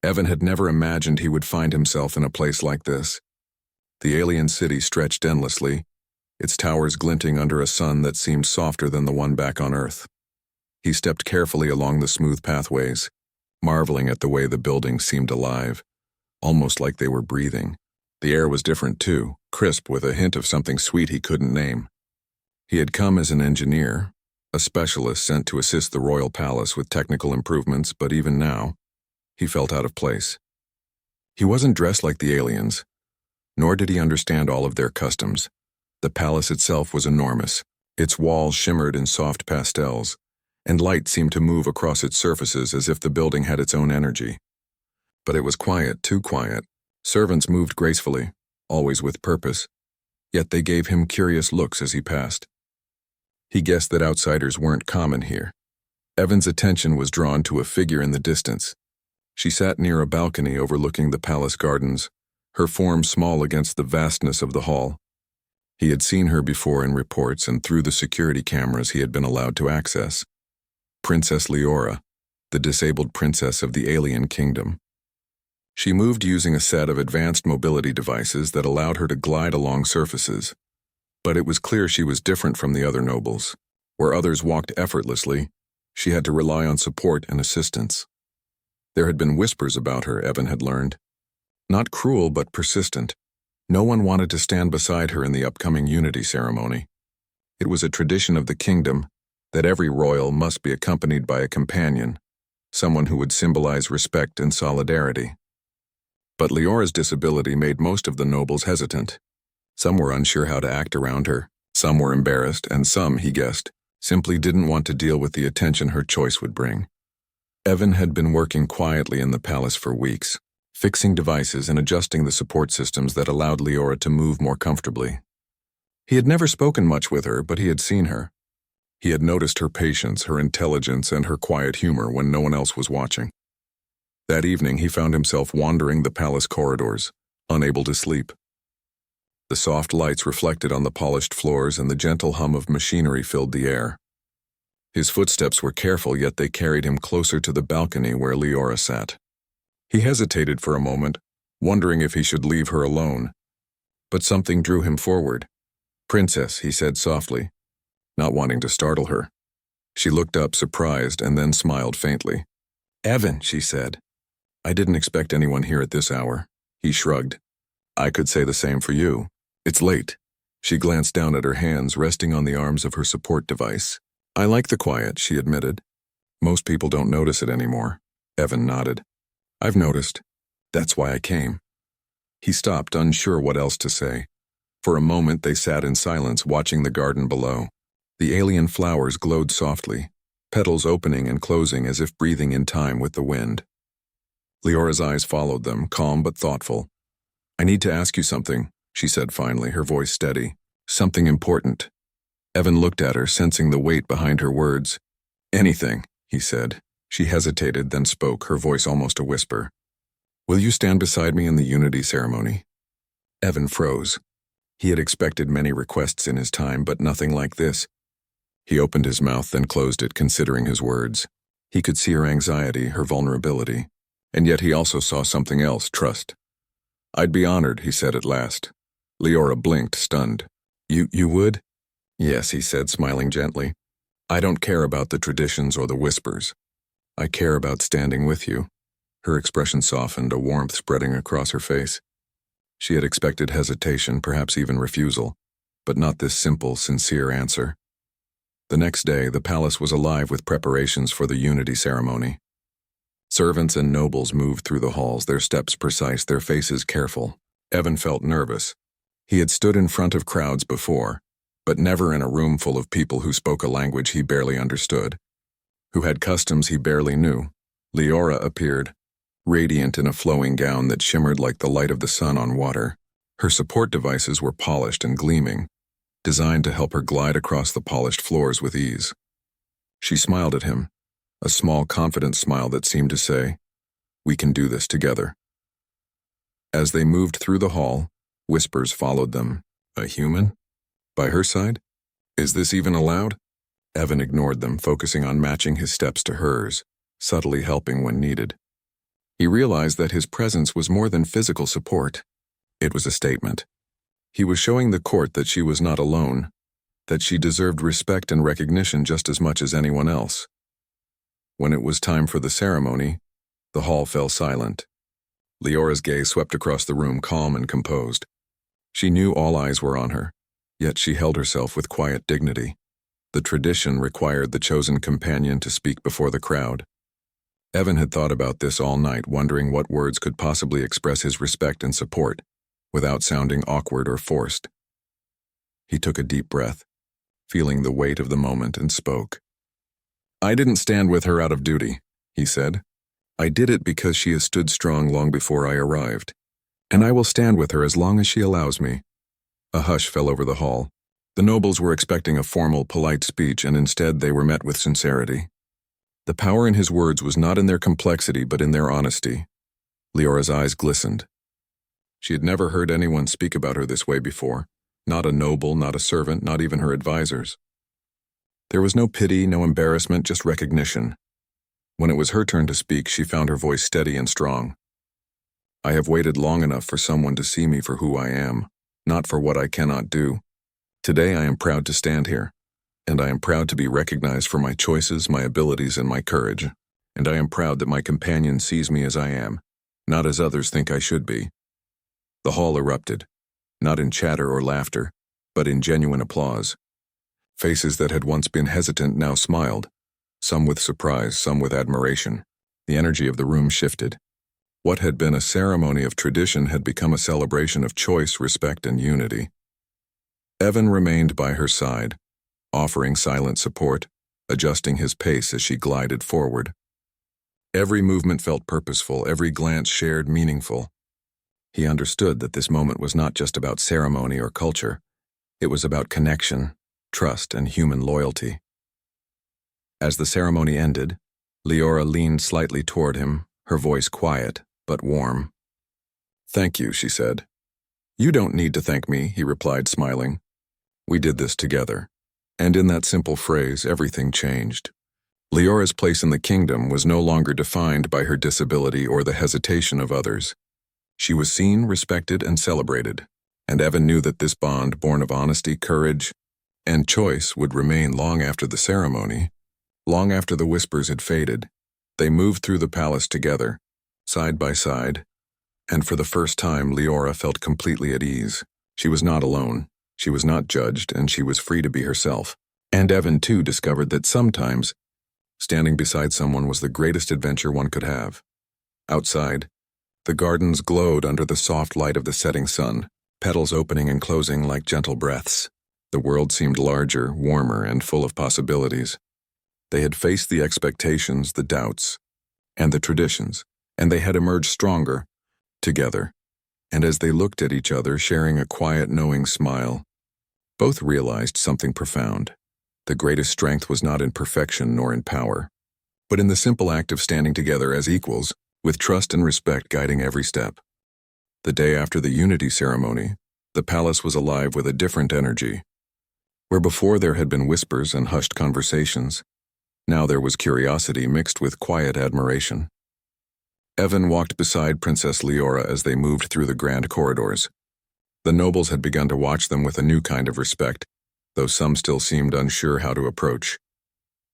Evan had never imagined he would find himself in a place like this. The alien city stretched endlessly, its towers glinting under a sun that seemed softer than the one back on Earth. He stepped carefully along the smooth pathways, marveling at the way the buildings seemed alive, almost like they were breathing. The air was different too, crisp with a hint of something sweet he couldn't name. He had come as an engineer, a specialist sent to assist the royal palace with technical improvements, but even now, he felt out of place. He wasn't dressed like the aliens, nor did he understand all of their customs. The palace itself was enormous. Its walls shimmered in soft pastels, and light seemed to move across its surfaces as if the building had its own energy. But it was quiet, too quiet. Servants moved gracefully, always with purpose, yet they gave him curious looks as he passed. He guessed that outsiders weren't common here. Evan's attention was drawn to a figure in the distance. She sat near a balcony overlooking the palace gardens, her form small against the vastness of the hall. He had seen her before in reports and through the security cameras he had been allowed to access. Princess Leora, the disabled princess of the alien kingdom. She moved using a set of advanced mobility devices that allowed her to glide along surfaces. But it was clear she was different from the other nobles. Where others walked effortlessly, she had to rely on support and assistance. There had been whispers about her, Evan had learned. Not cruel, but persistent. No one wanted to stand beside her in the upcoming unity ceremony. It was a tradition of the kingdom that every royal must be accompanied by a companion, someone who would symbolize respect and solidarity. But Leora's disability made most of the nobles hesitant. Some were unsure how to act around her, some were embarrassed, and some, he guessed, simply didn't want to deal with the attention her choice would bring. Evan had been working quietly in the palace for weeks, fixing devices and adjusting the support systems that allowed Leora to move more comfortably. He had never spoken much with her, but he had seen her. He had noticed her patience, her intelligence, and her quiet humor when no one else was watching. That evening, he found himself wandering the palace corridors, unable to sleep. The soft lights reflected on the polished floors and the gentle hum of machinery filled the air. His footsteps were careful, yet they carried him closer to the balcony where Leora sat. He hesitated for a moment, wondering if he should leave her alone. But something drew him forward. "Princess," he said softly, not wanting to startle her. She looked up, surprised, and then smiled faintly. "Evan," she said. "I didn't expect anyone here at this hour." He shrugged. "I could say the same for you. It's late." She glanced down at her hands resting on the arms of her support device. "I like the quiet," she admitted. "Most people don't notice it anymore." Evan nodded. "I've noticed. That's why I came." He stopped, unsure what else to say. For a moment they sat in silence, watching the garden below. The alien flowers glowed softly, petals opening and closing as if breathing in time with the wind. Leora's eyes followed them, calm but thoughtful. "I need to ask you something," she said finally, her voice steady. "Something important." Evan looked at her, sensing the weight behind her words. "Anything," he said. She hesitated, then spoke, her voice almost a whisper. "Will you stand beside me in the unity ceremony?" Evan froze. He had expected many requests in his time, but nothing like this. He opened his mouth, then closed it, considering his words. He could see her anxiety, her vulnerability. And yet he also saw something else, trust. "I'd be honored," he said at last. Leora blinked, stunned. You would?" "Yes," he said, smiling gently. "I don't care about the traditions or the whispers. I care about standing with you." Her expression softened, a warmth spreading across her face. She had expected hesitation, perhaps even refusal, but not this simple, sincere answer. The next day, the palace was alive with preparations for the unity ceremony. Servants and nobles moved through the halls, their steps precise, their faces careful. Evan felt nervous. He had stood in front of crowds before, but never in a room full of people who spoke a language he barely understood, who had customs he barely knew. Leora appeared, radiant in a flowing gown that shimmered like the light of the sun on water. Her support devices were polished and gleaming, designed to help her glide across the polished floors with ease. She smiled at him, a small, confident smile that seemed to say, "We can do this together." As they moved through the hall, whispers followed them. "A human? By her side? Is this even allowed?" Evan ignored them, focusing on matching his steps to hers, subtly helping when needed. He realized that his presence was more than physical support. It was a statement. He was showing the court that she was not alone, that she deserved respect and recognition just as much as anyone else. When it was time for the ceremony, the hall fell silent. Leora's gaze swept across the room, calm and composed. She knew all eyes were on her, yet she held herself with quiet dignity. The tradition required the chosen companion to speak before the crowd. Evan had thought about this all night, wondering what words could possibly express his respect and support, without sounding awkward or forced. He took a deep breath, feeling the weight of the moment, and spoke. "I didn't stand with her out of duty," he said. "I did it because she has stood strong long before I arrived, and I will stand with her as long as she allows me." A hush fell over the hall. The nobles were expecting a formal, polite speech, and instead they were met with sincerity. The power in his words was not in their complexity, but in their honesty. Leora's eyes glistened. She had never heard anyone speak about her this way before. Not a noble, not a servant, not even her advisors. There was no pity, no embarrassment, just recognition. When it was her turn to speak, she found her voice steady and strong. "I have waited long enough for someone to see me for who I am, not for what I cannot do. Today I am proud to stand here, and I am proud to be recognized for my choices, my abilities, and my courage. And I am proud that my companion sees me as I am, not as others think I should be." The hall erupted, not in chatter or laughter, but in genuine applause. Faces that had once been hesitant now smiled, some with surprise, some with admiration. The energy of the room shifted. What had been a ceremony of tradition had become a celebration of choice, respect, and unity. Evan remained by her side, offering silent support, adjusting his pace as she glided forward. Every movement felt purposeful, every glance shared, meaningful. He understood that this moment was not just about ceremony or culture. It was about connection, trust, and human loyalty. As the ceremony ended, Leora leaned slightly toward him, her voice quiet but warm. "Thank you," she said. "You don't need to thank me," he replied, smiling. "We did this together." And in that simple phrase, everything changed. Leora's place in the kingdom was no longer defined by her disability or the hesitation of others. She was seen, respected, and celebrated, and Evan knew that this bond, born of honesty, courage, and choice, would remain long after the ceremony, long after the whispers had faded. They moved through the palace together, side by side, and for the first time Leora felt completely at ease. She was not alone, she was not judged, and she was free to be herself. And Evan, too, discovered that sometimes standing beside someone was the greatest adventure one could have. Outside, the gardens glowed under the soft light of the setting sun, petals opening and closing like gentle breaths. The world seemed larger, warmer, and full of possibilities. They had faced the expectations, the doubts, and the traditions, and they had emerged stronger, together. And as they looked at each other, sharing a quiet, knowing smile, both realized something profound. The greatest strength was not in perfection nor in power, but in the simple act of standing together as equals, with trust and respect guiding every step. The day after the unity ceremony, the palace was alive with a different energy. Where before there had been whispers and hushed conversations, now there was curiosity mixed with quiet admiration. Evan walked beside Princess Leora as they moved through the grand corridors. The nobles had begun to watch them with a new kind of respect, though some still seemed unsure how to approach.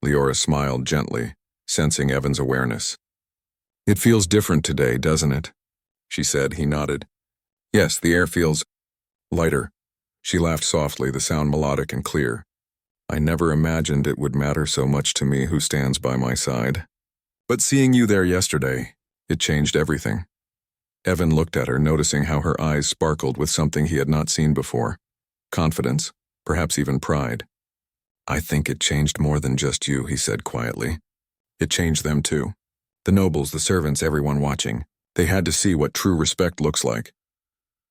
Leora smiled gently, sensing Evan's awareness. "It feels different today, doesn't it?" she said. He nodded. "Yes, the air feels lighter." She laughed softly, the sound melodic and clear. "I never imagined it would matter so much to me who stands by my side. But seeing you there yesterday, it changed everything." Evan looked at her, noticing how her eyes sparkled with something he had not seen before. Confidence, perhaps even pride. "I think it changed more than just you," he said quietly. "It changed them too. The nobles, the servants, everyone watching. They had to see what true respect looks like."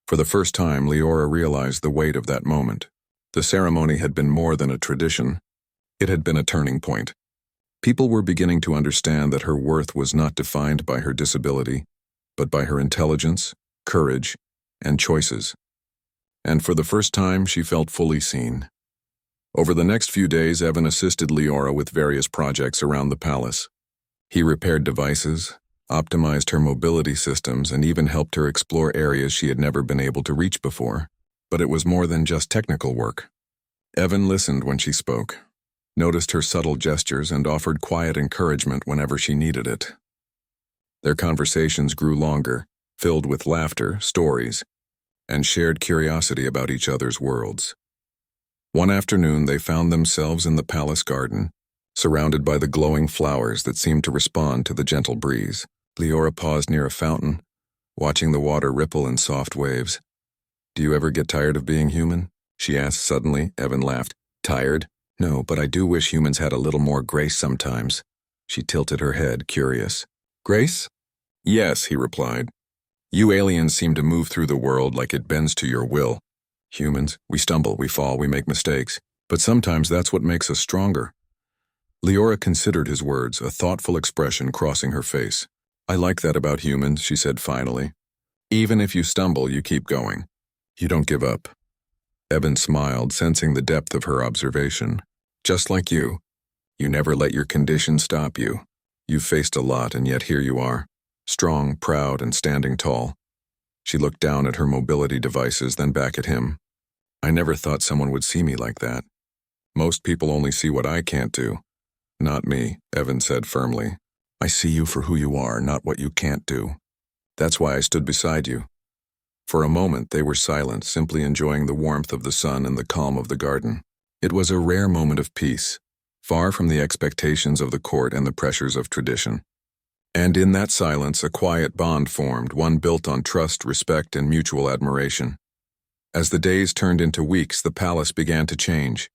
For the first time, Leora realized the weight of that moment. The ceremony had been more than a tradition. It had been a turning point. People were beginning to understand that her worth was not defined by her disability, but by her intelligence, courage, and choices. And for the first time, she felt fully seen. Over the next few days, Evan assisted Leora with various projects around the palace. He repaired devices, optimized her mobility systems, and even helped her explore areas she had never been able to reach before. But it was more than just technical work. Evan listened when she spoke, noticed her subtle gestures, and offered quiet encouragement whenever she needed it. Their conversations grew longer, filled with laughter, stories, and shared curiosity about each other's worlds. One afternoon, they found themselves in the palace garden, surrounded by the glowing flowers that seemed to respond to the gentle breeze. Leora paused near a fountain, watching the water ripple in soft waves. "Do you ever get tired of being human?" she asked suddenly. Evan laughed. "Tired? No, but I do wish humans had a little more grace sometimes." She tilted her head, curious. "Grace?" "Yes," he replied. "You aliens seem to move through the world like it bends to your will. Humans, we stumble, we fall, we make mistakes, but sometimes that's what makes us stronger." Leora considered his words, a thoughtful expression crossing her face. "I like that about humans," she said finally. "Even if you stumble, you keep going. You don't give up." Evan smiled, sensing the depth of her observation. "Just like you. You never let your condition stop you. You've faced a lot, and yet here you are, strong, proud, and standing tall." She looked down at her mobility devices, then back at him. "I never thought someone would see me like that. Most people only see what I can't do." "Not me," Evan said firmly. "I see you for who you are, not what you can't do. That's why I stood beside you." For a moment they were silent, simply enjoying the warmth of the sun and the calm of the garden. It was a rare moment of peace, far from the expectations of the court and the pressures of tradition. And in that silence a quiet bond formed, one built on trust, respect, and mutual admiration. As the days turned into weeks, the palace began to change.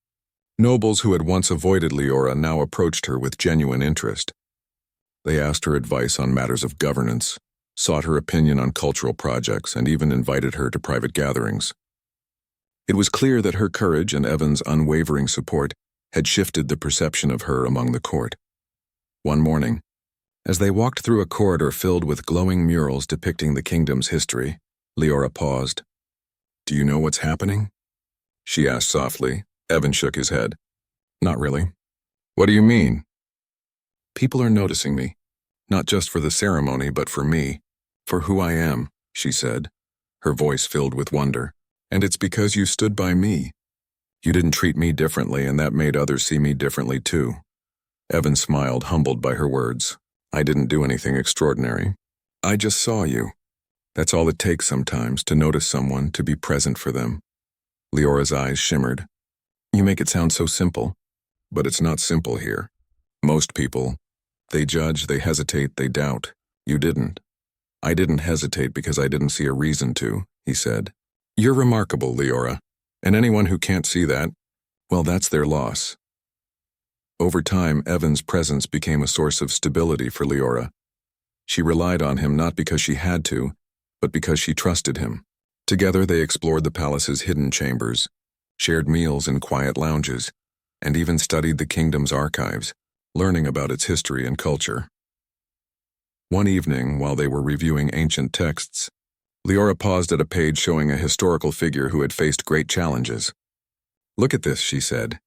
Nobles who had once avoided Leora now approached her with genuine interest. They asked her advice on matters of governance, sought her opinion on cultural projects, and even invited her to private gatherings. It was clear that her courage and Evan's unwavering support had shifted the perception of her among the court. One morning, as they walked through a corridor filled with glowing murals depicting the kingdom's history, Leora paused. "Do you know what's happening?" she asked softly. Evan shook his head. "Not really." "What do you mean?" "People are noticing me, not just for the ceremony, but for me, for who I am," she said, her voice filled with wonder. "And it's because you stood by me. You didn't treat me differently, and that made others see me differently too." Evan smiled, humbled by her words. "I didn't do anything extraordinary. I just saw you. That's all it takes sometimes, to notice someone, to be present for them." Leora's eyes shimmered. "You make it sound so simple." "But it's not simple here. Most people, they judge, they hesitate, they doubt. You didn't. I didn't hesitate because I didn't see a reason to," he said. "You're remarkable, Leora, and anyone who can't see that, well, that's their loss." Over time, Evan's presence became a source of stability for Leora. She relied on him not because she had to, but because she trusted him. Together they explored the palace's hidden chambers, shared meals in quiet lounges, and even studied the kingdom's archives, learning about its history and culture. One evening, while they were reviewing ancient texts, Leora paused at a page showing a historical figure who had faced great challenges. "Look at this," she said.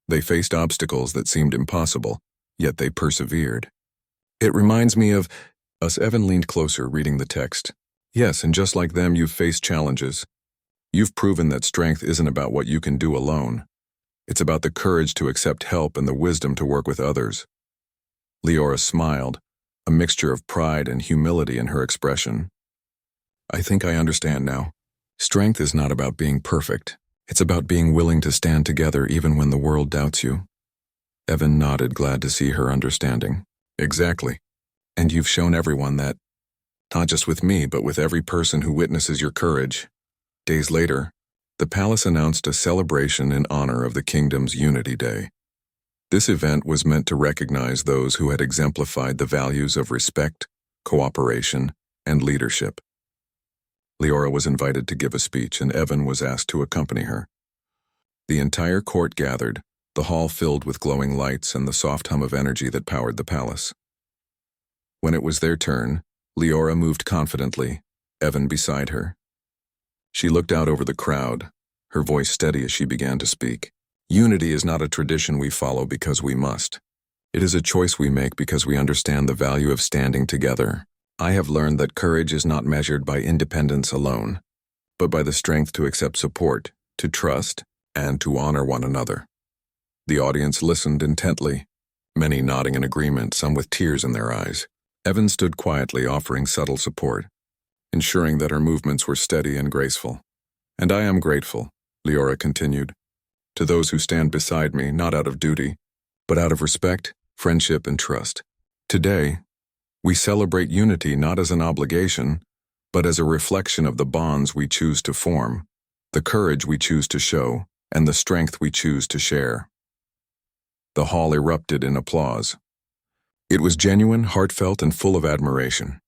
"They faced obstacles that seemed impossible, yet they persevered. It reminds me of us." Evan leaned closer, reading the text. "Yes, and just like them, you've faced challenges. You've proven that strength isn't about what you can do alone. It's about the courage to accept help and the wisdom to work with others." Leora smiled, a mixture of pride and humility in her expression. "I think I understand now. Strength is not about being perfect. It's about being willing to stand together even when the world doubts you." Evan nodded, glad to see her understanding. "Exactly. And you've shown everyone that, not just with me, but with every person who witnesses your courage." Days later, the palace announced a celebration in honor of the kingdom's Unity Day. This event was meant to recognize those who had exemplified the values of respect, cooperation, and leadership. Leora was invited to give a speech, and Evan was asked to accompany her. The entire court gathered, the hall filled with glowing lights and the soft hum of energy that powered the palace. When it was their turn, Leora moved confidently, Evan beside her. She looked out over the crowd, her voice steady as she began to speak. "Unity is not a tradition we follow because we must. It is a choice we make because we understand the value of standing together. I have learned that courage is not measured by independence alone, but by the strength to accept support, to trust, and to honor one another. The audience listened intently, many nodding in agreement, some with tears in their eyes. Evan stood quietly, offering subtle support, ensuring that her movements were steady and graceful. "And I am grateful," Leora continued, "to those who stand beside me, not out of duty, but out of respect, friendship, and trust. Today, we celebrate unity not as an obligation, but as a reflection of the bonds we choose to form, the courage we choose to show, and the strength we choose to share." The hall erupted in applause. It was genuine, heartfelt, and full of admiration.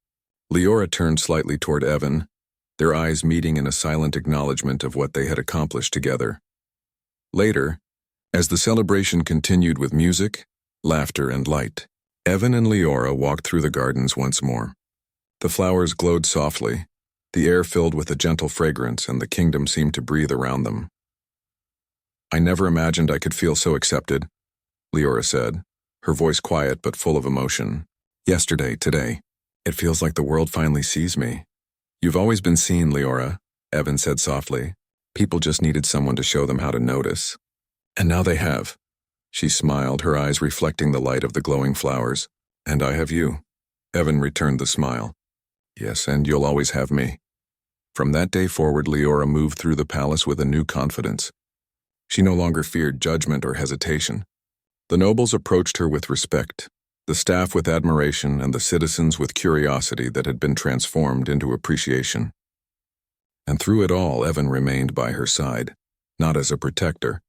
Leora turned slightly toward Evan, their eyes meeting in a silent acknowledgement of what they had accomplished together. Later, as the celebration continued with music, laughter, and light, Evan and Leora walked through the gardens once more. The flowers glowed softly, the air filled with a gentle fragrance, and the kingdom seemed to breathe around them. "I never imagined I could feel so accepted," Leora said, her voice quiet but full of emotion. "Yesterday, today, it feels like the world finally sees me." "You've always been seen, Leora," Evan said softly. "People just needed someone to show them how to notice. And now they have." She smiled, her eyes reflecting the light of the glowing flowers. "And I have you." Evan returned the smile. "Yes, and you'll always have me." From that day forward, Leora moved through the palace with a new confidence. She no longer feared judgment or hesitation. The nobles approached her with respect, the staff with admiration, and the citizens with curiosity that had been transformed into appreciation. And through it all, Evan remained by her side, not as a protector,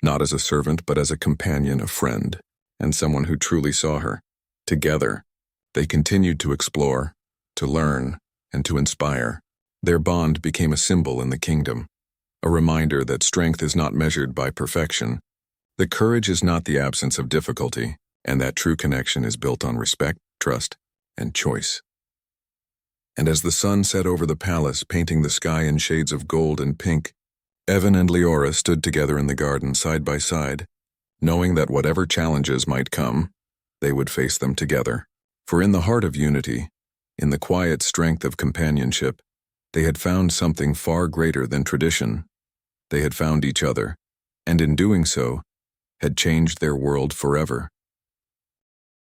not as a servant, but as a companion, a friend, and someone who truly saw her. Together, they continued to explore, to learn, and to inspire. Their bond became a symbol in the kingdom, a reminder that strength is not measured by perfection, that courage is not the absence of difficulty, and that true connection is built on respect, trust, and choice. And as the sun set over the palace, painting the sky in shades of gold and pink, Evan and Leora stood together in the garden side by side, knowing that whatever challenges might come, they would face them together. For in the heart of unity, in the quiet strength of companionship, they had found something far greater than tradition. They had found each other, and in doing so, had changed their world forever.